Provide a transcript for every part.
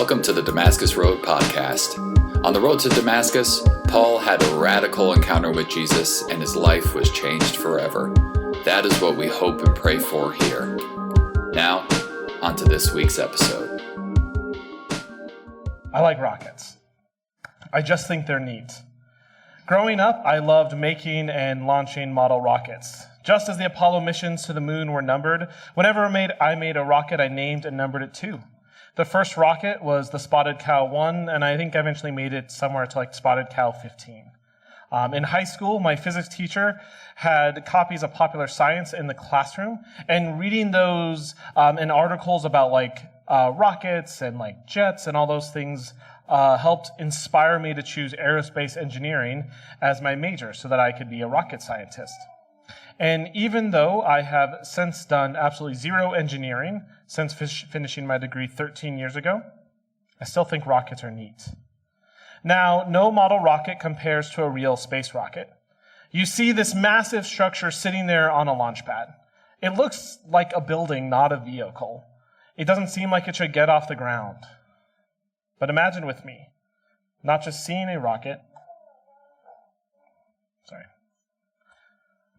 Welcome to the Damascus Road podcast. On the road to Damascus, Paul had a radical encounter with Jesus and his life was changed forever. That is what we hope and pray for here. Now, on to this week's episode. I like rockets. I just think they're neat. Growing up, I loved making and launching model rockets. Just as the Apollo missions to the moon were numbered, whenever I made a rocket, I named and numbered it too. The first rocket was the Spotted Cow 1, and I think I eventually made it somewhere to like Spotted Cow 15. In high school, my physics teacher had copies of Popular Science in the classroom, and reading those and articles about rockets and jets and all those things helped inspire me to choose aerospace engineering as my major so that I could be a rocket scientist. And even though I have since done absolutely zero engineering since finishing my degree 13 years ago, I still think rockets are neat. Now, no model rocket compares to a real space rocket. You see this massive structure sitting there on a launch pad. It looks like a building, not a vehicle. It doesn't seem like it should get off the ground. But imagine with me, not just seeing a rocket,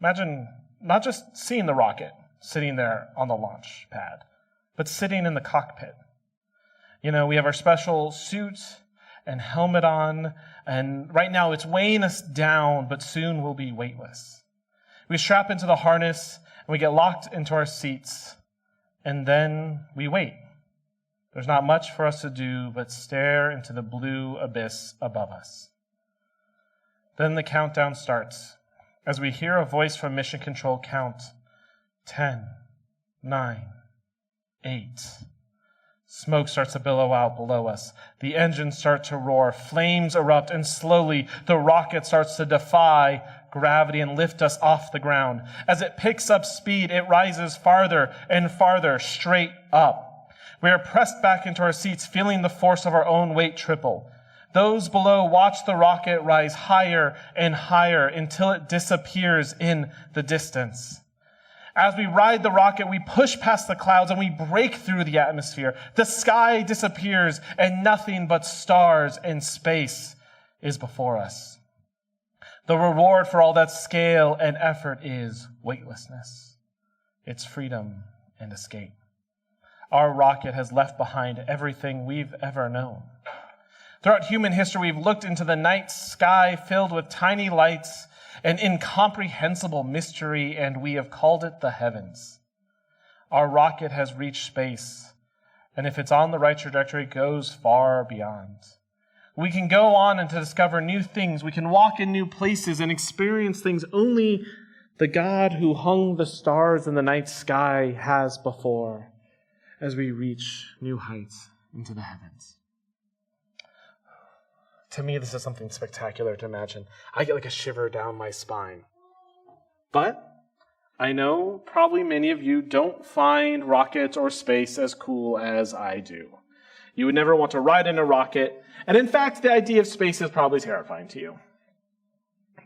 Imagine not just seeing the rocket sitting there on the launch pad, but sitting in the cockpit. You know, we have our special suit and helmet on, and right now it's weighing us down, but soon we'll be weightless. We strap into the harness, and we get locked into our seats, and then we wait. There's not much for us to do but stare into the blue abyss above us. Then the countdown starts, as we hear a voice from Mission Control count 10, 9, 8. Smoke starts to billow out below us. The engines start to roar. Flames erupt, and slowly the rocket starts to defy gravity and lift us off the ground. As it picks up speed, it rises farther and farther straight up. We are pressed back into our seats, feeling the force of our own weight triple. Those below watch the rocket rise higher and higher until it disappears in the distance. As we ride the rocket, we push past the clouds and we break through the atmosphere. The sky disappears and nothing but stars and space is before us. The reward for all that scale and effort is weightlessness. It's freedom and escape. Our rocket has left behind everything we've ever known. Throughout human history, we've looked into the night sky filled with tiny lights and incomprehensible mystery, and we have called it the heavens. Our rocket has reached space, and if it's on the right trajectory, it goes far beyond. We can go on and to discover new things. We can walk in new places and experience things only the God who hung the stars in the night sky has before as we reach new heights into the heavens. To me, this is something spectacular to imagine. I get a shiver down my spine. But I know probably many of you don't find rockets or space as cool as I do. You would never want to ride in a rocket, and in fact, the idea of space is probably terrifying to you.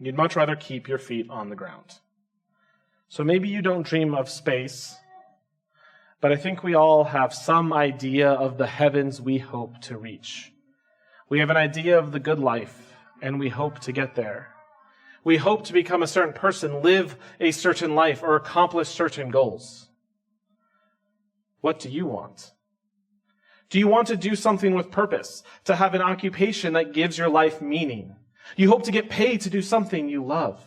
You'd much rather keep your feet on the ground. So maybe you don't dream of space, but I think we all have some idea of the heavens we hope to reach. We have an idea of the good life, and we hope to get there. We hope to become a certain person, live a certain life, or accomplish certain goals. What do you want? Do you want to do something with purpose, to have an occupation that gives your life meaning? You hope to get paid to do something you love.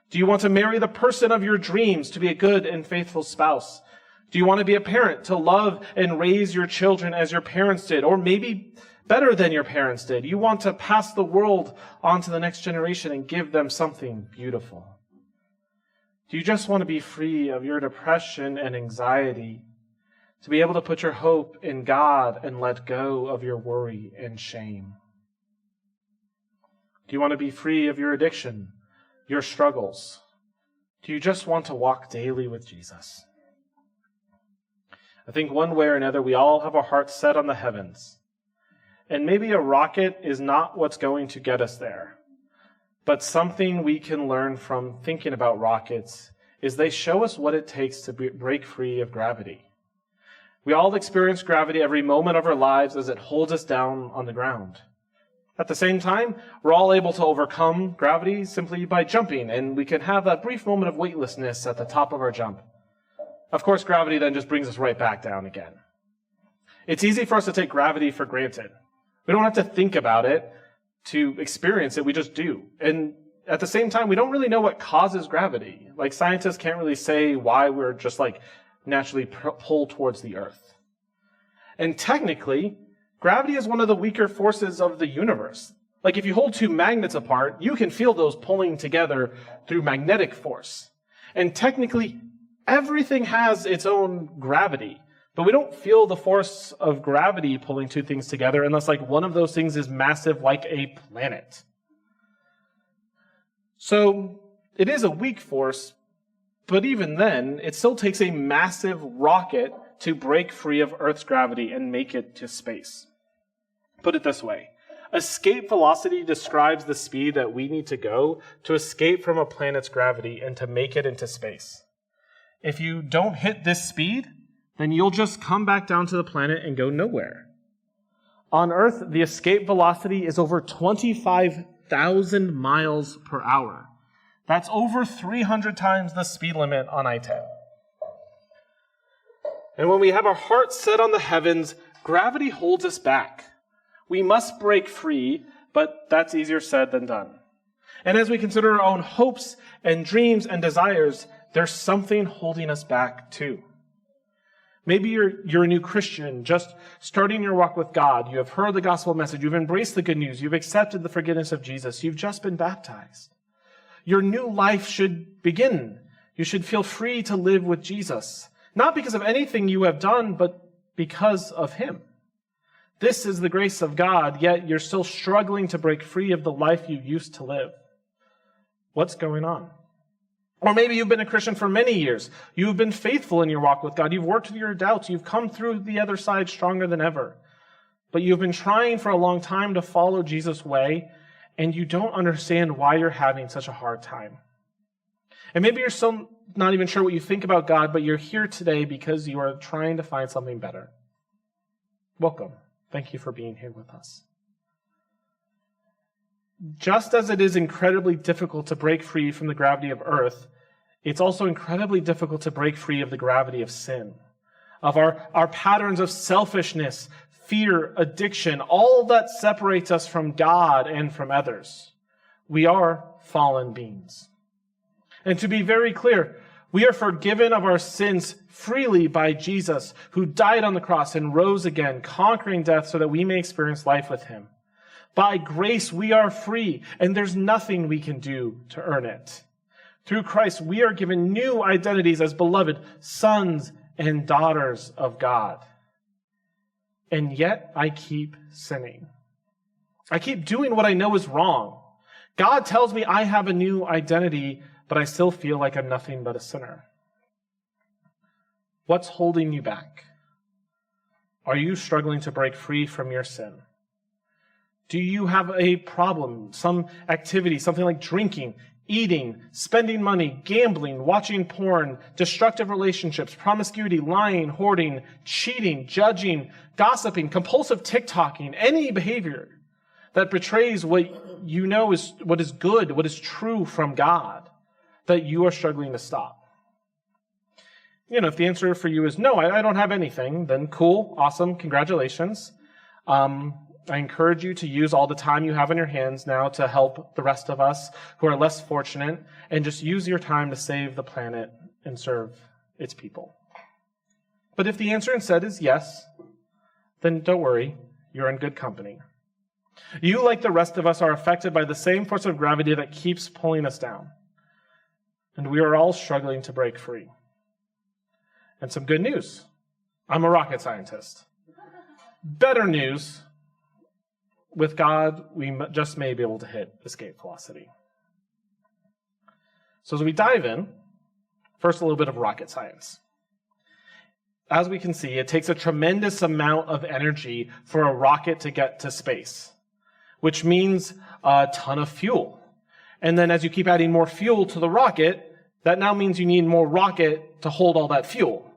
Do you want to marry the person of your dreams, to be a good and faithful spouse? Do you want to be a parent, to love and raise your children as your parents did, or maybe better than your parents did? You want to pass the world on to the next generation and give them something beautiful. Do you just want to be free of your depression and anxiety, to be able to put your hope in God and let go of your worry and shame? Do you want to be free of your addiction, your struggles? Do you just want to walk daily with Jesus? I think one way or another, we all have our hearts set on the heavens. And maybe a rocket is not what's going to get us there. But something we can learn from thinking about rockets is they show us what it takes to break free of gravity. We all experience gravity every moment of our lives as it holds us down on the ground. At the same time, we're all able to overcome gravity simply by jumping, and we can have that brief moment of weightlessness at the top of our jump. Of course, gravity then just brings us right back down again. It's easy for us to take gravity for granted. We don't have to think about it to experience it, we just do. And at the same time, we don't really know what causes gravity. Like, scientists can't really say why we're just naturally pulled towards the earth. And technically, gravity is one of the weaker forces of the universe. Like, if you hold two magnets apart, you can feel those pulling together through magnetic force. And technically, everything has its own gravity. But we don't feel the force of gravity pulling two things together unless one of those things is massive like a planet. So it is a weak force, but even then, it still takes a massive rocket to break free of Earth's gravity and make it to space. Put it this way. Escape velocity describes the speed that we need to go to escape from a planet's gravity and to make it into space. If you don't hit this speed, then you'll just come back down to the planet and go nowhere. On Earth, the escape velocity is over 25,000 miles per hour. That's over 300 times the speed limit on I-10. And when we have our hearts set on the heavens, gravity holds us back. We must break free, but that's easier said than done. And as we consider our own hopes and dreams and desires, there's something holding us back too. Maybe you're a new Christian, just starting your walk with God. You have heard the gospel message. You've embraced the good news. You've accepted the forgiveness of Jesus. You've just been baptized. Your new life should begin. You should feel free to live with Jesus. Not because of anything you have done, but because of him. This is the grace of God, yet you're still struggling to break free of the life you used to live. What's going on? Or maybe you've been a Christian for many years. You've been faithful in your walk with God. You've worked through your doubts. You've come through the other side stronger than ever. But you've been trying for a long time to follow Jesus' way, and you don't understand why you're having such a hard time. And maybe you're still not even sure what you think about God, but you're here today because you are trying to find something better. Welcome. Thank you for being here with us. Just as it is incredibly difficult to break free from the gravity of earth, it's also incredibly difficult to break free of the gravity of sin, of our patterns of selfishness, fear, addiction, all that separates us from God and from others. We are fallen beings. And to be very clear, we are forgiven of our sins freely by Jesus, who died on the cross and rose again, conquering death so that we may experience life with him. By grace, we are free, and there's nothing we can do to earn it. Through Christ, we are given new identities as beloved sons and daughters of God. And yet, I keep sinning. I keep doing what I know is wrong. God tells me I have a new identity, but I still feel like I'm nothing but a sinner. What's holding you back? Are you struggling to break free from your sin? Do you have a problem, some activity, something like drinking, eating, spending money, gambling, watching porn, destructive relationships, promiscuity, lying, hoarding, cheating, judging, gossiping, compulsive TikToking, any behavior that betrays what you know is what is good, what is true from God, that you are struggling to stop? If the answer for you is no, I don't have anything, then cool, awesome, congratulations. I encourage you to use all the time you have in your hands now to help the rest of us who are less fortunate, and just use your time to save the planet and serve its people. But if the answer instead is yes, then don't worry, you're in good company. You, like the rest of us, are affected by the same force of gravity that keeps pulling us down. And we are all struggling to break free. And some good news. I'm a rocket scientist. Better news. With God, we just may be able to hit escape velocity. So as we dive in, first a little bit of rocket science. As we can see, it takes a tremendous amount of energy for a rocket to get to space, which means a ton of fuel. And then as you keep adding more fuel to the rocket, that now means you need more rocket to hold all that fuel,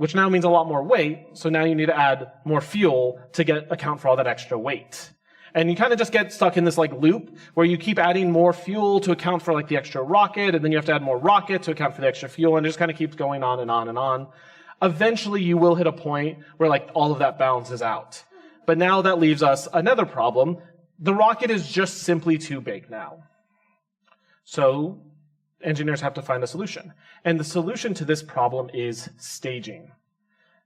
which now means a lot more weight. So now you need to add more fuel to account for all that extra weight. And you kind of just get stuck in this like loop where you keep adding more fuel to account for like the extra rocket, and then you have to add more rocket to account for the extra fuel, and it just kind of keeps going on and on and on. Eventually you will hit a point where like all of that balances out. But now that leaves us another problem. The rocket is just simply too big now. So engineers have to find a solution. And the solution to this problem is staging.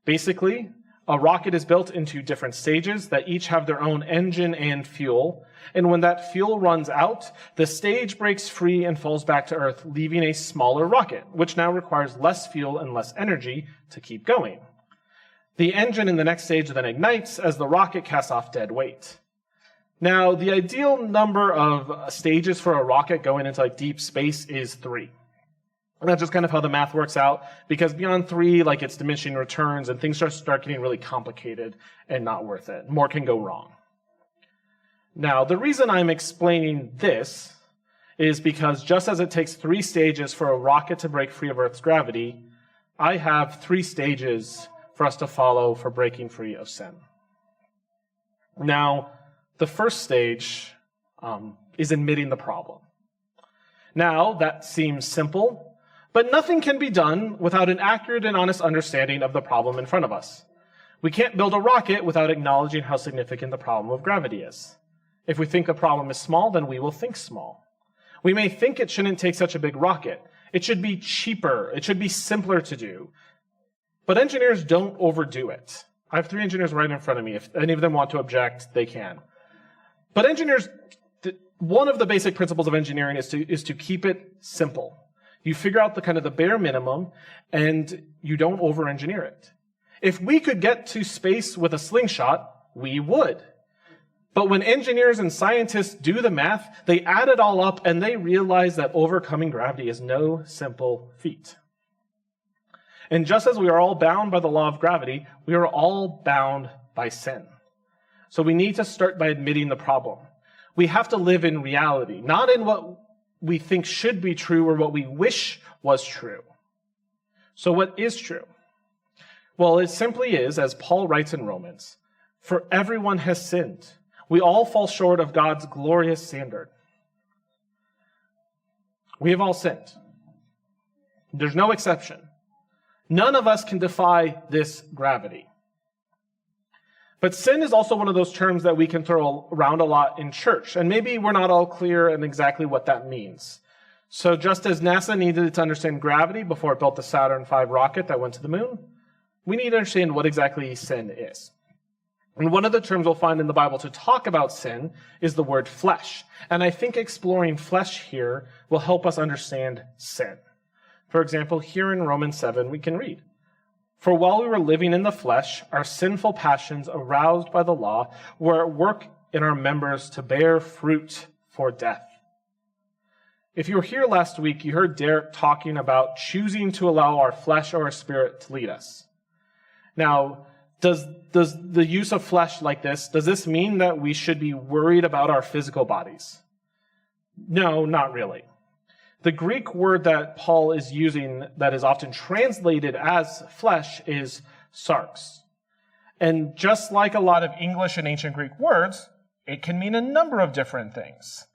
Basically, a rocket is built into different stages that each have their own engine and fuel. And when that fuel runs out, the stage breaks free and falls back to Earth, leaving a smaller rocket, which now requires less fuel and less energy to keep going. The engine in the next stage then ignites as the rocket casts off dead weight. Now, the ideal number of stages for a rocket going into like deep space is 3. And that's just kind of how the math works out, because beyond 3, like it's diminishing returns and things start getting really complicated and not worth it. More can go wrong. Now, the reason I'm explaining this is because just as it takes 3 stages for a rocket to break free of Earth's gravity, I have 3 stages for us to follow for breaking free of sin. Now, the first stage is admitting the problem. Now, that seems simple, but nothing can be done without an accurate and honest understanding of the problem in front of us. We can't build a rocket without acknowledging how significant the problem of gravity is. If we think the problem is small, then we will think small. We may think it shouldn't take such a big rocket. It should be cheaper. It should be simpler to do. But engineers don't overdo it. I have 3 engineers right in front of me. If any of them want to object, they can. But engineers, one of the basic principles of engineering is to keep it simple. You figure out the bare minimum, and you don't over-engineer it. If we could get to space with a slingshot, we would. But when engineers and scientists do the math, they add it all up, and they realize that overcoming gravity is no simple feat. And just as we are all bound by the law of gravity, we are all bound by sin. So we need to start by admitting the problem. We have to live in reality, not in what we think should be true or what we wish was true. So what is true? Well, it simply is, as Paul writes in Romans, for everyone has sinned. We all fall short of God's glorious standard. We have all sinned. There's no exception. None of us can defy this gravity. But sin is also one of those terms that we can throw around a lot in church, and maybe we're not all clear on exactly what that means. So just as NASA needed to understand gravity before it built the Saturn V rocket that went to the moon, we need to understand what exactly sin is. And one of the terms we'll find in the Bible to talk about sin is the word flesh. And I think exploring flesh here will help us understand sin. For example, here in Romans 7, we can read, "For while we were living in the flesh, our sinful passions aroused by the law were at work in our members to bear fruit for death." If you were here last week, you heard Derek talking about choosing to allow our flesh or our spirit to lead us. Now, does the use of flesh like this, does this mean that we should be worried about our physical bodies? No, not really. The Greek word that Paul is using that is often translated as flesh is sarx. And just like a lot of English and ancient Greek words, it can mean a number of different things.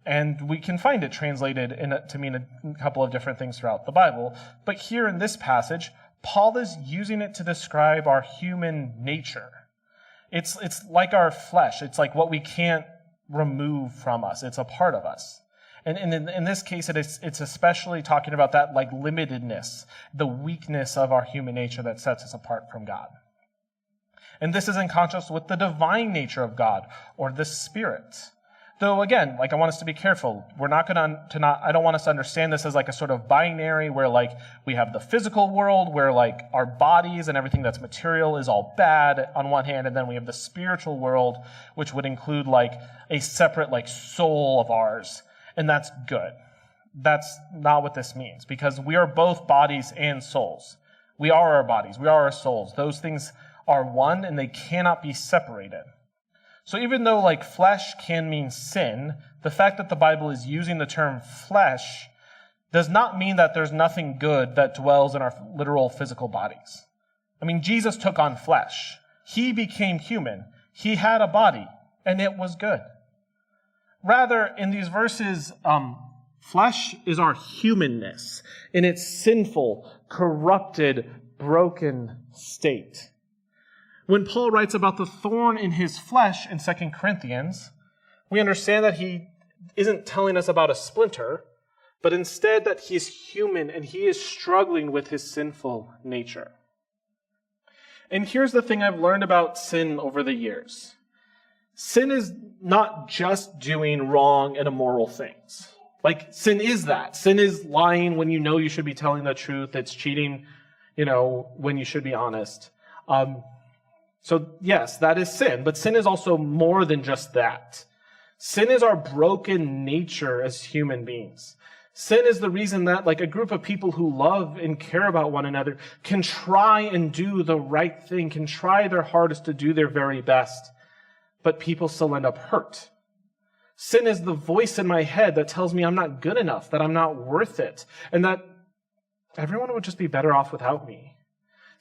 And we can find it translated to mean a couple of different things throughout the Bible. But here in this passage, Paul is using it to describe our human nature. It's like our flesh. It's like what we can't remove from us. It's a part of us. And in this case, it's especially talking about that like limitedness, the weakness of our human nature that sets us apart from God. And this is in contrast with the divine nature of God, or the Spirit. Though again, like I want us to be careful. We're not I don't want us to understand this as like a sort of binary where like we have the physical world where like our bodies and everything that's material is all bad on one hand, and then we have the spiritual world, which would include like a separate like soul of ours. And that's good. That's not what this means, because we are both bodies and souls. We are our bodies. We are our souls. Those things are one, and they cannot be separated. So even though like flesh can mean sin, the fact that the Bible is using the term flesh does not mean that there's nothing good that dwells in our literal physical bodies. I mean, Jesus took on flesh. He became human. He had a body, and it was good. Rather, in these verses, flesh is our humanness in its sinful, corrupted, broken state. When Paul writes about the thorn in his flesh in 2 Corinthians, we understand that he isn't telling us about a splinter, but instead that he is human and he is struggling with his sinful nature. And here's the thing I've learned about sin over the years. Sin is not just doing wrong and immoral things. Like, sin is that. Sin is lying when you know you should be telling the truth. It's cheating, when you should be honest. So yes, that is sin. But sin is also more than just that. Sin is our broken nature as human beings. Sin is the reason that, like, a group of people who love and care about one another can try and do the right thing, can try their hardest to do their very best, but people still end up hurt. Sin is the voice in my head that tells me I'm not good enough, that I'm not worth it, and that everyone would just be better off without me.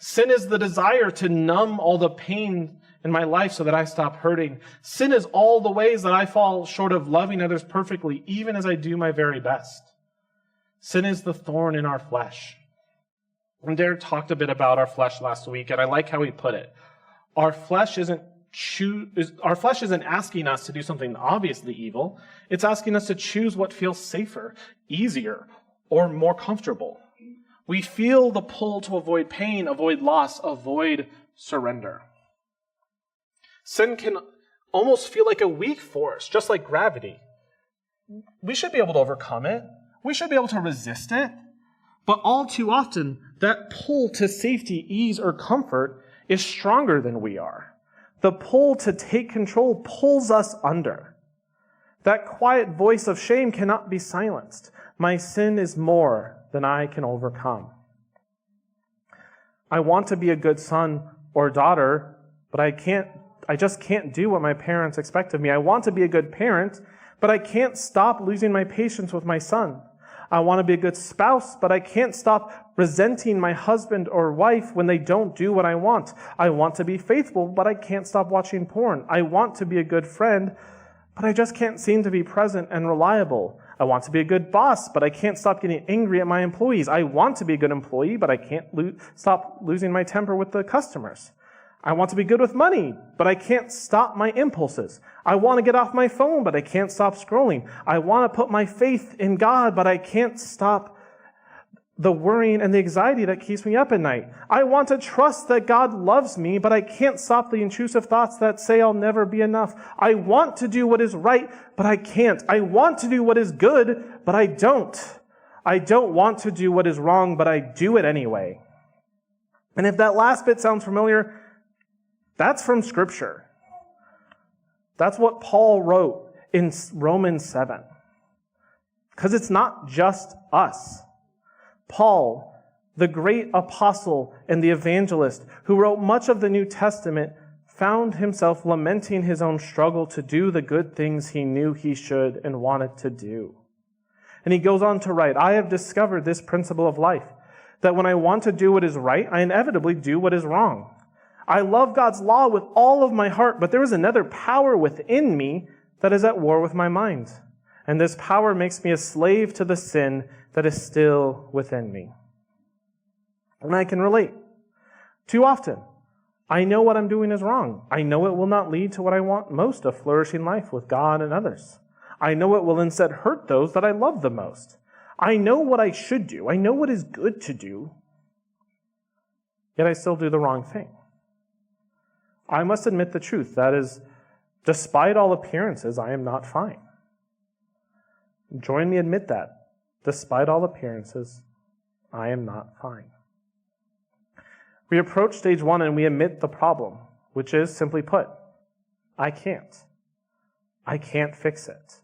Sin is the desire to numb all the pain in my life so that I stop hurting. Sin is all the ways that I fall short of loving others perfectly, even as I do my very best. Sin is the thorn in our flesh. And Derek talked a bit about our flesh last week, and I like how he put it. Our flesh isn't asking us to do something obviously evil. It's asking us to choose what feels safer, easier, or more comfortable. We feel the pull to avoid pain, avoid loss, avoid surrender. Sin can almost feel like a weak force, just like gravity. We should be able to overcome it. We should be able to resist it. But all too often, that pull to safety, ease, or comfort is stronger than we are. The pull to take control pulls us under. That quiet voice of shame cannot be silenced. My sin is more than I can overcome. I want to be a good son or daughter, but I just can't do what my parents expect of me. I want to be a good parent, but I can't stop losing my patience with my son. I want to be a good spouse, but I can't stop resenting my husband or wife when they don't do what I want. I want to be faithful, but I can't stop watching porn. I want to be a good friend, but I just can't seem to be present and reliable. I want to be a good boss, but I can't stop getting angry at my employees. I want to be a good employee, but I can't stop losing my temper with the customers. I want to be good with money, but I can't stop my impulses. I want to get off my phone, but I can't stop scrolling. I want to put my faith in God, but I can't stop the worrying and the anxiety that keeps me up at night. I want to trust that God loves me, but I can't stop the intrusive thoughts that say I'll never be enough. I want to do what is right, but I can't. I want to do what is good, but I don't. I don't want to do what is wrong, but I do it anyway. And if that last bit sounds familiar, that's from Scripture. That's what Paul wrote in Romans 7. Because it's not just us. Paul, the great apostle and the evangelist who wrote much of the New Testament, found himself lamenting his own struggle to do the good things he knew he should and wanted to do. And he goes on to write, I have discovered this principle of life, that when I want to do what is right, I inevitably do what is wrong. I love God's law with all of my heart, but there is another power within me that is at war with my mind. And this power makes me a slave to the sin that is still within me. And I can relate. Too often, I know what I'm doing is wrong. I know it will not lead to what I want most, a flourishing life with God and others. I know it will instead hurt those that I love the most. I know what I should do. I know what is good to do. Yet I still do the wrong thing. I must admit the truth. That is, despite all appearances, I am not fine. Join me admit that. Despite all appearances, I am not fine. We approach stage 1 and we admit the problem, which is, simply put, I can't. I can't fix it.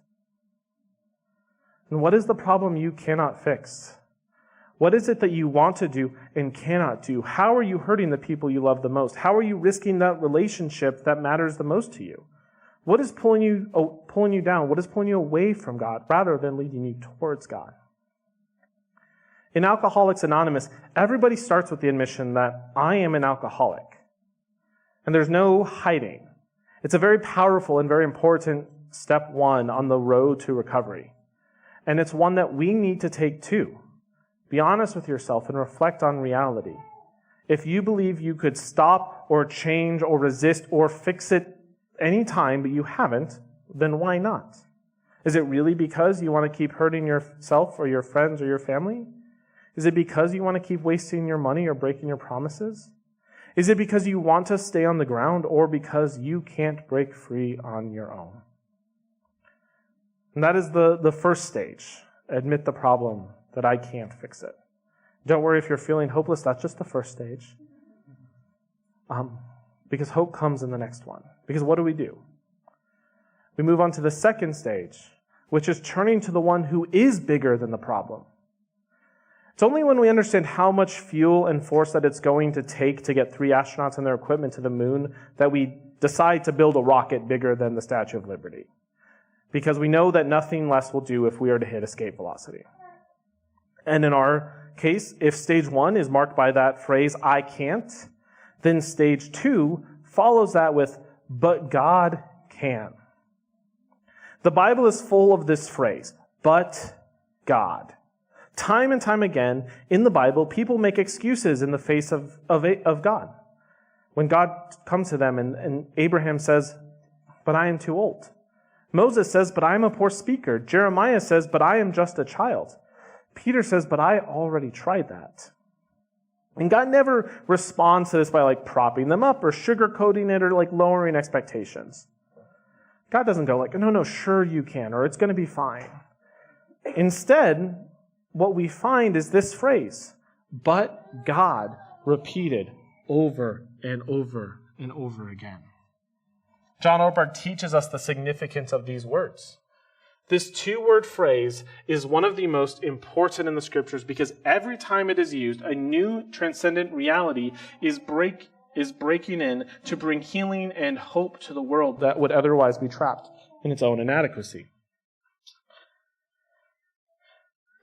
And what is the problem you cannot fix? What is it that you want to do and cannot do? How are you hurting the people you love the most? How are you risking that relationship that matters the most to you? What is pulling you down? What is pulling you away from God rather than leading you towards God? In Alcoholics Anonymous, everybody starts with the admission that I am an alcoholic. And there's no hiding. It's a very powerful and very important step one on the road to recovery. And it's one that we need to take too. Be honest with yourself and reflect on reality. If you believe you could stop or change or resist or fix it any time, but you haven't, then why not? Is it really because you want to keep hurting yourself or your friends or your family? Is it because you want to keep wasting your money or breaking your promises? Is it because you want to stay on the ground or because you can't break free on your own? And that is the first stage. Admit the problem, that I can't fix it. Don't worry if you're feeling hopeless, that's just the first stage. Because hope comes in the next one. Because what do? We move on to the second stage, which is turning to the one who is bigger than the problem. It's only when we understand how much fuel and force that it's going to take to get 3 astronauts and their equipment to the moon that we decide to build a rocket bigger than the Statue of Liberty. Because we know that nothing less will do if we are to hit escape velocity. And in our case, if stage 1 is marked by that phrase, I can't, then stage 2 follows that with, but God can. The Bible is full of this phrase, but God. Time and time again, in the Bible, people make excuses in the face of God. When God comes to them and Abraham says, but I am too old. Moses says, but I am a poor speaker. Jeremiah says, but I am just a child. Peter says, but I already tried that. And God never responds to this by propping them up or sugarcoating it or lowering expectations. God doesn't go no, sure you can, or it's going to be fine. Instead, what we find is this phrase, but God, repeated over and over and over again. John Ortberg teaches us the significance of these words. This 2-word phrase is one of the most important in the scriptures because every time it is used, a new transcendent reality is breaking in to bring healing and hope to the world that would otherwise be trapped in its own inadequacy.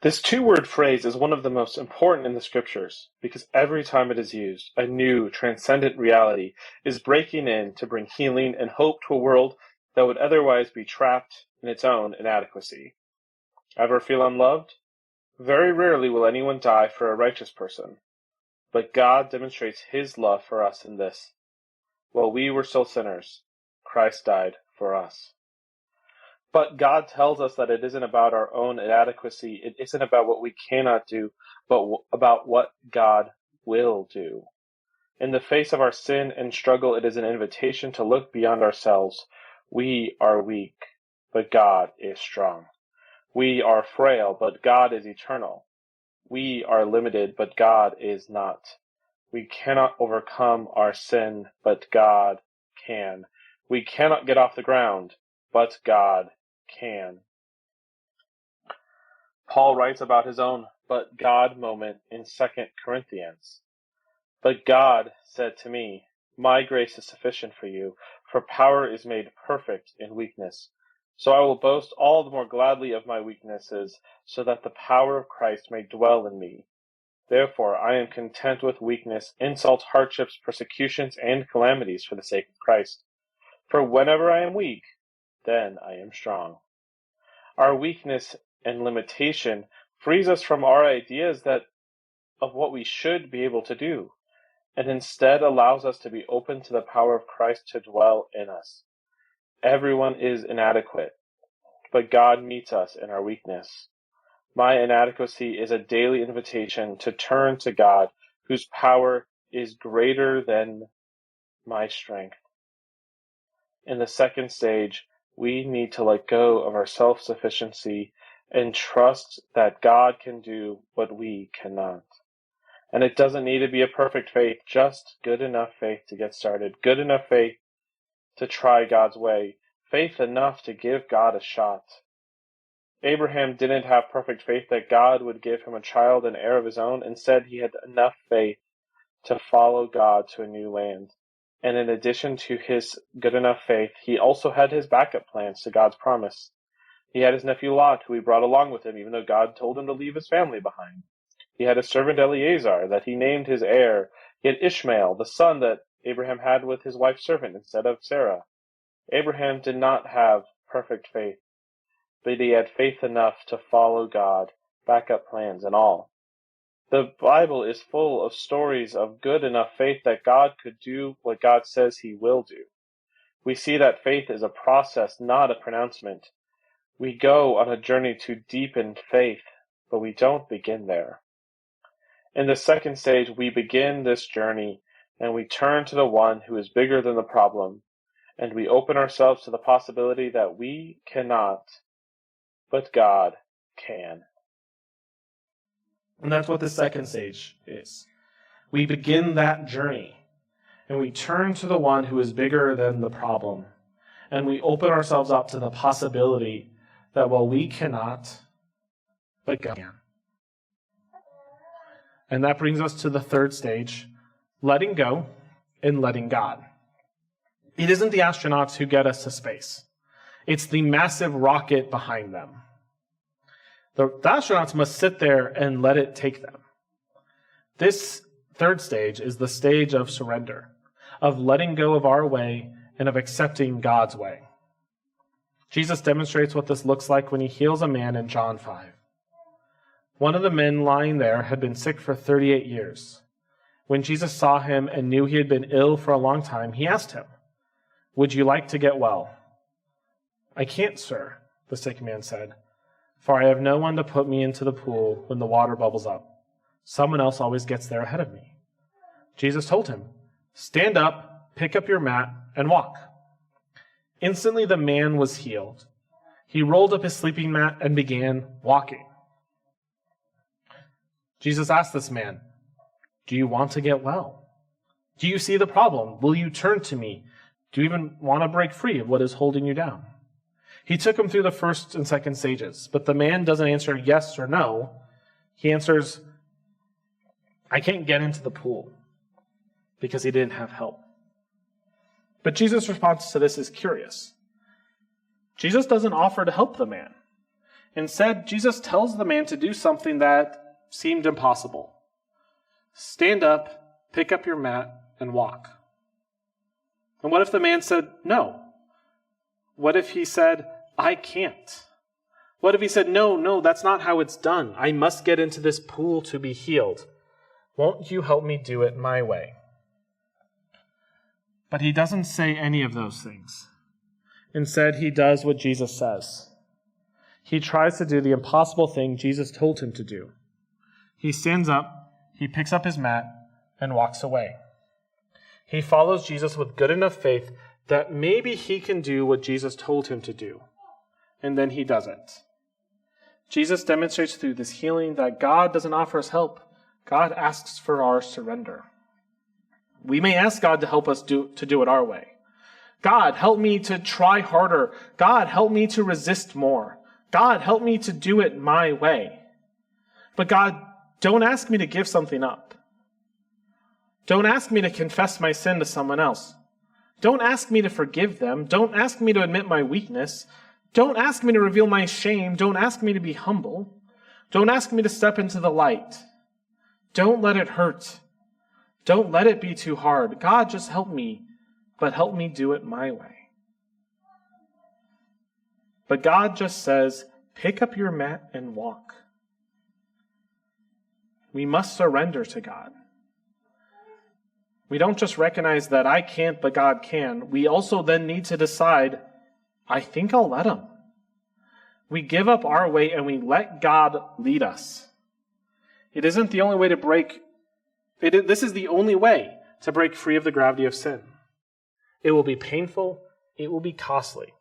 This 2-word phrase is one of the most important in the scriptures because every time it is used, a new transcendent reality is breaking in to bring healing and hope to a world that would otherwise be trapped in its own inadequacy. Ever feel unloved? Very rarely will anyone die for a righteous person, but God demonstrates His love for us in this. While we were still sinners, Christ died for us. But God tells us that it isn't about our own inadequacy, it isn't about what we cannot do, but about what God will do. In the face of our sin and struggle, it is an invitation to look beyond ourselves. We are weak, but God is strong. We are frail, but God is eternal. We are limited, but God is not. We cannot overcome our sin, but God can. We cannot get off the ground, but God can. Paul writes about his own but God moment in 2 Corinthians. But God said to me, my grace is sufficient for you, for power is made perfect in weakness. So I will boast all the more gladly of my weaknesses, so that the power of Christ may dwell in me. Therefore I am content with weakness, insults, hardships, persecutions, and calamities for the sake of Christ. For whenever I am weak, then I am strong. Our weakness and limitation frees us from our ideas of what we should be able to do, and instead allows us to be open to the power of Christ to dwell in us. Everyone is inadequate, but God meets us in our weakness. My inadequacy is a daily invitation to turn to God, whose power is greater than my strength. In the second stage, we need to let go of our self-sufficiency and trust that God can do what we cannot. And it doesn't need to be a perfect faith, just good enough faith to get started, good enough faith to try God's way, faith enough to give God a shot. Abraham didn't have perfect faith that God would give him a child and heir of his own. Instead, he had enough faith to follow God to a new land. And in addition to his good enough faith, he also had his backup plans to God's promise. He had his nephew Lot, who he brought along with him, even though God told him to leave his family behind. He had a servant Eleazar that he named his heir. He had Ishmael, the son that Abraham had with his wife's servant instead of Sarah. Abraham did not have perfect faith, but he had faith enough to follow God, backup plans and all. The Bible is full of stories of good enough faith that God could do what God says he will do. We see that faith is a process, not a pronouncement. We go on a journey to deepen faith, but we don't begin there. In the second stage, we begin this journey and we turn to the one who is bigger than the problem, and we open ourselves to the possibility that we cannot, but God can. And that's what the second stage is. We begin that journey, and we turn to the one who is bigger than the problem, and we open ourselves up to the possibility that, well, we cannot, but God can. And that brings us to the third stage, letting go and letting God. It isn't the astronauts who get us to space. It's the massive rocket behind them. The astronauts must sit there and let it take them. This third stage is the stage of surrender, of letting go of our way and of accepting God's way. Jesus demonstrates what this looks like when he heals a man in John 5. One of the men lying there had been sick for 38 years. When Jesus saw him and knew he had been ill for a long time, he asked him, "Would you like to get well?" "I can't, sir," the sick man said, "for I have no one to put me into the pool when the water bubbles up. Someone else always gets there ahead of me." Jesus told him, "Stand up, pick up your mat, and walk." Instantly the man was healed. He rolled up his sleeping mat and began walking. Jesus asked this man, "Do you want to get well? Do you see the problem? Will you turn to me? Do you even want to break free of what is holding you down?" He took him through the first and second stages, but the man doesn't answer yes or no. He answers, "I can't get into the pool," because he didn't have help. But Jesus' response to this is curious. Jesus doesn't offer to help the man. Instead, Jesus tells the man to do something that seemed impossible. Stand up, pick up your mat, and walk. And what if the man said no? What if he said, "I can't"? What if he said, no, that's not how it's done. I must get into this pool to be healed. Won't you help me do it my way? But he doesn't say any of those things. Instead, he does what Jesus says. He tries to do the impossible thing Jesus told him to do. He stands up, he picks up his mat, and walks away. He follows Jesus with good enough faith that maybe he can do what Jesus told him to do. And then he doesn't. Jesus demonstrates through this healing that God doesn't offer us help. God asks for our surrender. We may ask God to help us do it our way. God, help me to try harder. God, help me to resist more. God, help me to do it my way. But God, don't ask me to give something up. Don't ask me to confess my sin to someone else. Don't ask me to forgive them. Don't ask me to admit my weakness. Don't ask me to reveal my shame. Don't ask me to be humble. Don't ask me to step into the light. Don't let it hurt. Don't let it be too hard. God, just help me, but help me do it my way. But God just says, pick up your mat and walk. We must surrender to God. We don't just recognize that I can't, but God can. We also then need to decide, I think I'll let him. We give up our way and we let God lead us. It isn't the only way to this is the only way to break free of the gravity of sin. It will be painful. It will be costly.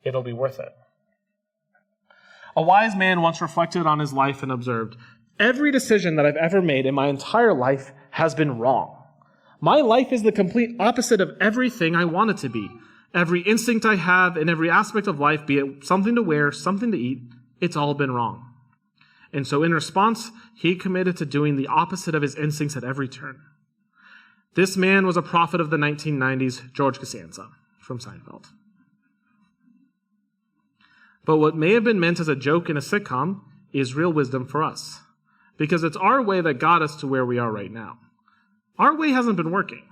It'll be worth it. A wise man once reflected on his life and observed, every decision that I've ever made in my entire life has been wrong. My life is the complete opposite of everything I want it to be. Every instinct I have in every aspect of life, be it something to wear, something to eat, it's all been wrong. And so in response, he committed to doing the opposite of his instincts at every turn. This man was a prophet of the 1990s, George Costanza from Seinfeld. But what may have been meant as a joke in a sitcom is real wisdom for us. because it's our way that got us to where we are right now. Our way hasn't been working.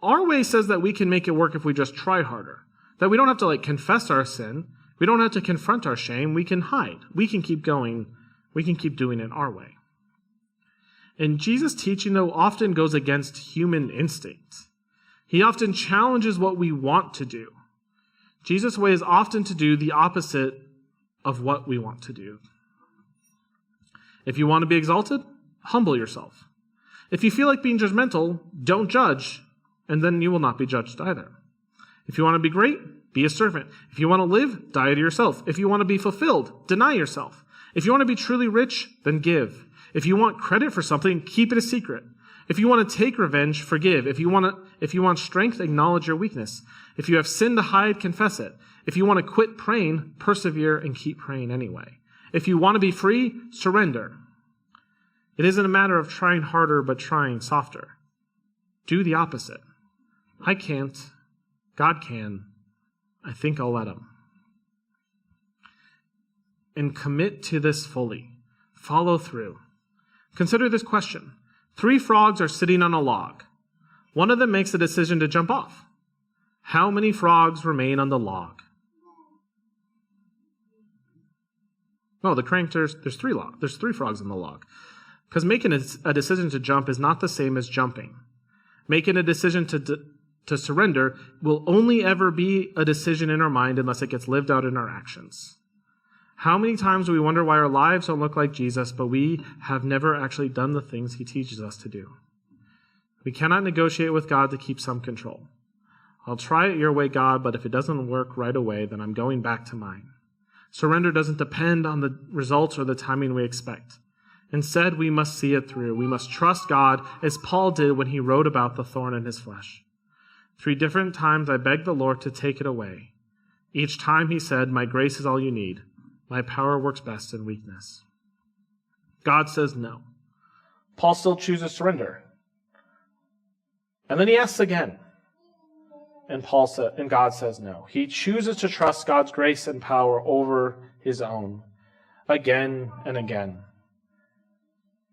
Our way says that we can make it work if we just try harder, that we don't have to confess our sin. We don't have to confront our shame. We can hide. We can keep going. We can keep doing it our way. And Jesus' teaching, though, often goes against human instinct. He often challenges what we want to do. Jesus' way is often to do the opposite of what we want to do. If you want to be exalted, humble yourself. If you feel like being judgmental, don't judge, and then you will not be judged either. If you want to be great, be a servant. If you want to live, die to yourself. If you want to be fulfilled, deny yourself. If you want to be truly rich, then give. If you want credit for something, keep it a secret. If you want to take revenge, forgive. If you want strength, acknowledge your weakness. If you have sin to hide, confess it. If you want to quit praying, persevere and keep praying anyway. If you want to be free, surrender. It isn't a matter of trying harder, but trying softer. Do the opposite. I can't. God can. I think I'll let him. And commit to this fully. Follow through. Consider this question. 3 frogs are sitting on a log. One of them makes a decision to jump off. How many frogs remain on the log? Oh, the crank, there's 3 frogs on the log. Because making a decision to jump is not the same as jumping. Making a decision to surrender will only ever be a decision in our mind unless it gets lived out in our actions. How many times do we wonder why our lives don't look like Jesus, but we have never actually done the things he teaches us to do? We cannot negotiate with God to keep some control. I'll try it your way, God, but if it doesn't work right away, then I'm going back to mine. Surrender doesn't depend on the results or the timing we expect. Instead, we must see it through. We must trust God as Paul did when he wrote about the thorn in his flesh. 3 different times I begged the Lord to take it away. Each time he said, my grace is all you need. My power works best in weakness. God says no. Paul still chooses surrender. And then he asks again. And God says no. He chooses to trust God's grace and power over his own. Again and again.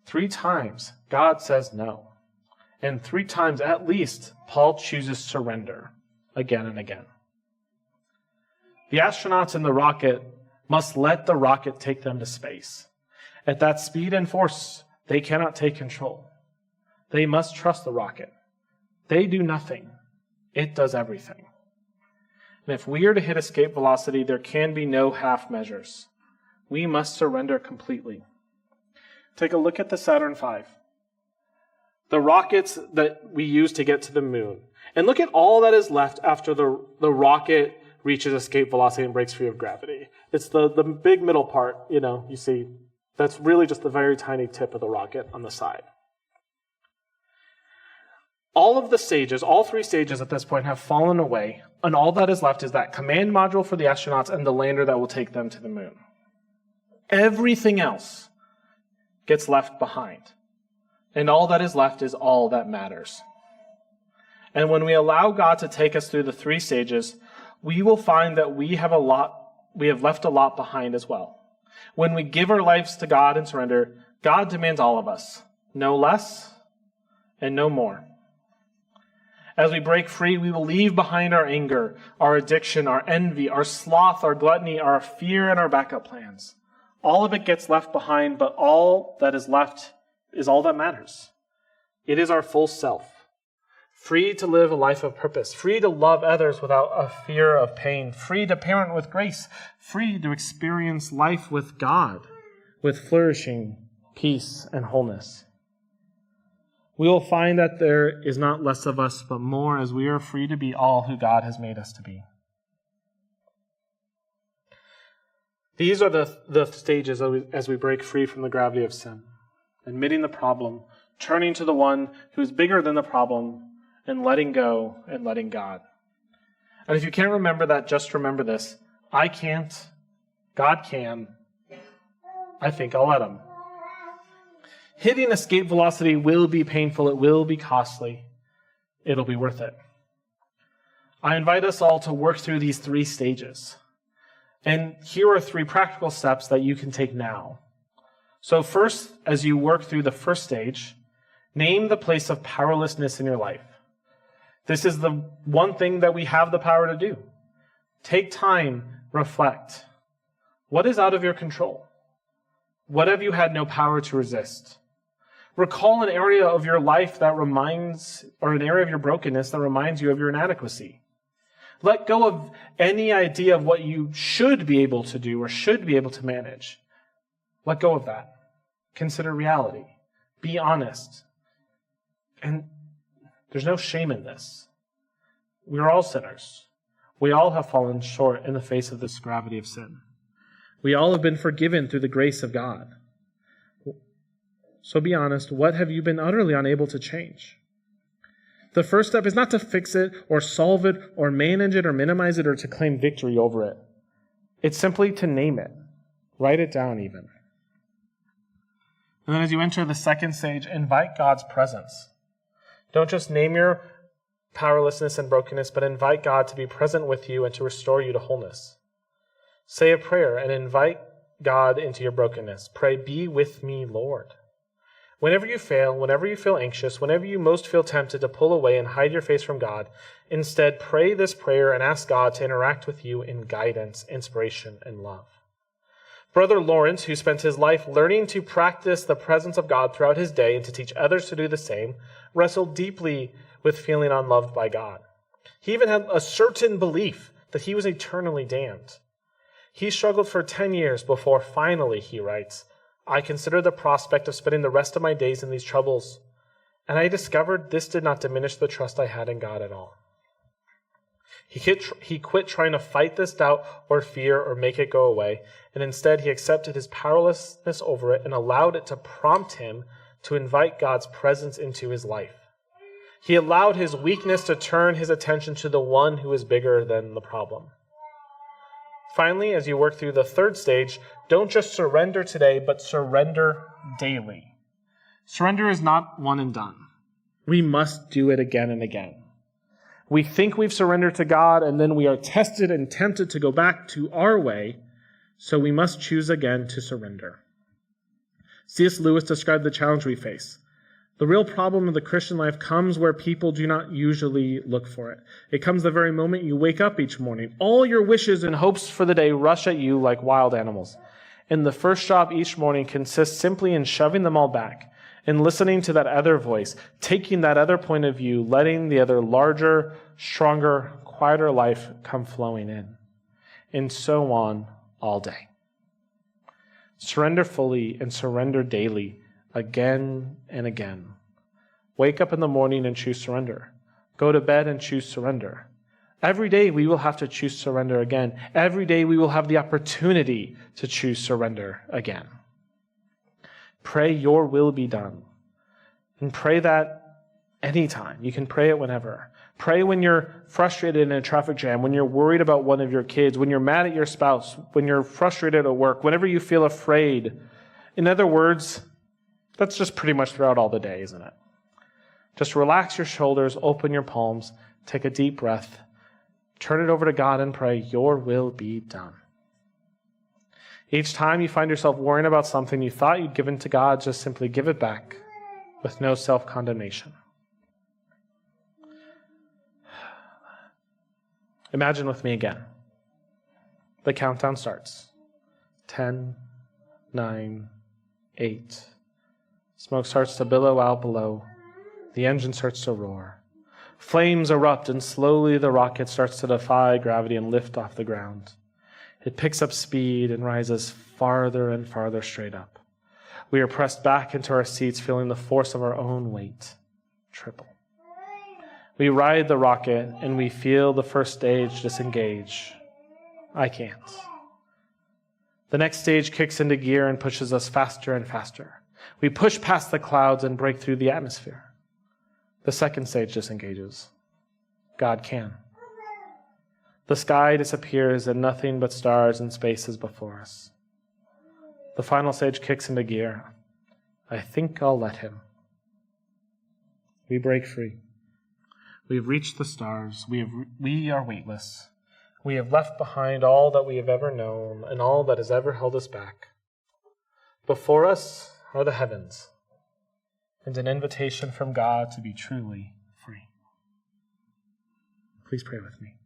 3 times, God says no. And 3 times at least, Paul chooses surrender. Again and again. The astronauts in the rocket must let the rocket take them to space. At that speed and force, they cannot take control. They must trust the rocket. They do nothing. It does everything. And if we are to hit escape velocity, there can be no half measures. We must surrender completely. Take a look at the Saturn V. The rockets that we use to get to the moon. And look at all that is left after the rocket reaches escape velocity and breaks free of gravity. It's the big middle part, you see. That's really just the very tiny tip of the rocket on the side. All of the stages, all 3 stages at this point have fallen away, and all that is left is that command module for the astronauts and the lander that will take them to the moon. Everything else gets left behind. And all that is left is all that matters. And when we allow God to take us through the 3 stages, we will find that we have left a lot behind as well. When we give our lives to God and surrender, God demands all of us, no less and no more. As we break free, we will leave behind our anger, our addiction, our envy, our sloth, our gluttony, our fear, and our backup plans. All of it gets left behind, but all that is left is all that matters. It is our full self, free to live a life of purpose, free to love others without a fear of pain, free to parent with grace, free to experience life with God, with flourishing, peace, and wholeness. We will find that there is not less of us, but more, as we are free to be all who God has made us to be. These are the stages as we break free from the gravity of sin. Admitting the problem, turning to the one who is bigger than the problem, and letting go and letting God. And if you can't remember that, just remember this. I can't. God can. I think I'll let him. Hitting escape velocity will be painful. It will be costly. It'll be worth it. I invite us all to work through these 3 stages. And here are 3 practical steps that you can take now So first, as you work through the first stage, name the place of powerlessness in your life. This is the one thing that we have the power to do. Take time, reflect. What is out of your control? What have you had no power to resist? Recall an area of your life that reminds, or an area of your brokenness that reminds you of your inadequacy. Let go of any idea of what you should be able to do or should be able to manage. Let go of that. Consider reality. Be honest. And there's no shame in this. We are all sinners. We all have fallen short in the face of this gravity of sin. We all have been forgiven through the grace of God. So be honest, what have you been utterly unable to change? The first step is not to fix it or solve it or manage it or minimize it or to claim victory over it. It's simply to name it. Write it down even. And then as you enter the second stage, invite God's presence. Don't just name your powerlessness and brokenness, but invite God to be present with you and to restore you to wholeness. Say a prayer and invite God into your brokenness. Pray, "Be with me, Lord." Whenever you fail, whenever you feel anxious, whenever you most feel tempted to pull away and hide your face from God, instead pray this prayer and ask God to interact with you in guidance, inspiration, and love. Brother Lawrence, who spent his life learning to practice the presence of God throughout his day and to teach others to do the same, wrestled deeply with feeling unloved by God. He even had a certain belief that he was eternally damned. He struggled for 10 years before finally, he writes, "I considered the prospect of spending the rest of my days in these troubles, and I discovered this did not diminish the trust I had in God at all." He quit trying to fight this doubt or fear or make it go away, and instead he accepted his powerlessness over it and allowed it to prompt him to invite God's presence into his life. He allowed his weakness to turn his attention to the one who is bigger than the problem. Finally, as you work through the third stage, don't just surrender today, but surrender daily. Surrender is not one and done. We must do it again and again. We think we've surrendered to God, and then we are tested and tempted to go back to our way, so we must choose again to surrender. C.S. Lewis described the challenge we face. The real problem of the Christian life comes where people do not usually look for it. It comes the very moment you wake up each morning. All your wishes and hopes for the day rush at you like wild animals. And the first job each morning consists simply in shoving them all back and listening to that other voice, taking that other point of view, letting the other larger, stronger, quieter life come flowing in. And so on all day. Surrender fully and surrender daily. Again and again. Wake up in the morning and choose surrender. Go to bed and choose surrender. Every day we will have to choose surrender again. Every day we will have the opportunity to choose surrender again. Pray your will be done. And pray that anytime. You can pray it whenever. Pray when you're frustrated in a traffic jam, when you're worried about one of your kids, when you're mad at your spouse, when you're frustrated at work, whenever you feel afraid. In other words, that's just pretty much throughout all the day, isn't it? Just relax your shoulders, open your palms, take a deep breath, turn it over to God and pray, "Your will be done." Each time you find yourself worrying about something you thought you'd given to God, just simply give it back with no self-condemnation. Imagine with me again. The countdown starts. 10, 9, 8. Smoke starts to billow out below. The engine starts to roar. Flames erupt, and slowly the rocket starts to defy gravity and lift off the ground. It picks up speed and rises farther and farther straight up. We are pressed back into our seats, feeling the force of our own weight triple. We ride the rocket, and we feel the first stage disengage. I can't. The next stage kicks into gear and pushes us faster and faster. We push past the clouds and break through the atmosphere. The second stage disengages. God can. The sky disappears and nothing but stars and space is before us. The final stage kicks into gear. I think I'll let him. We break free. We've reached the stars. We are weightless. We have left behind all that we have ever known and all that has ever held us back. Before us are the heavens, and an invitation from God to be truly free. Please pray with me.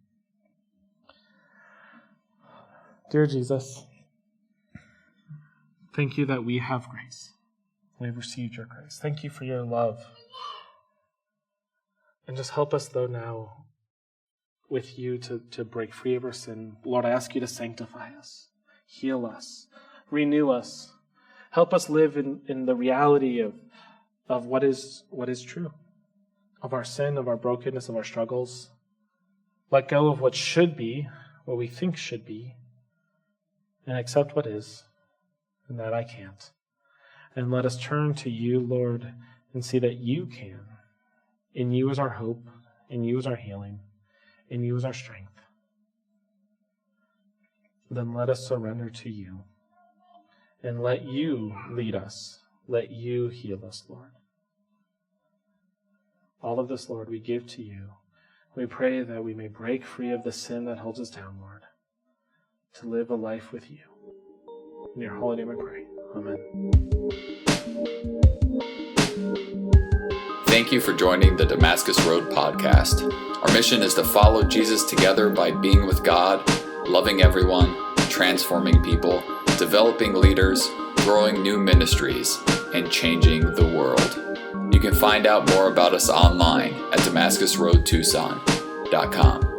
Dear Jesus, thank you that we have grace. We've received your grace. Thank you for your love. And just help us, though, now with you to break free of our sin. Lord, I ask you to sanctify us, heal us, renew us. Help us live in the reality of what is true, of our sin, of our brokenness, of our struggles. Let go of what should be, what we think should be, and accept what is, and that I can't. And let us turn to you, Lord, and see that you can. In you is our hope, in you is our healing, in you is our strength. Then let us surrender to you, and let you lead us. Let you heal us, Lord. All of this, Lord, we give to you. We pray that we may break free of the sin that holds us down, Lord, to live a life with you. In your holy name I pray. Amen. Thank you for joining the Damascus Road podcast. Our mission is to follow Jesus together by being with God, loving everyone, transforming people, developing leaders, growing new ministries, and changing the world. You can find out more about us online at DamascusRoadTucson.com.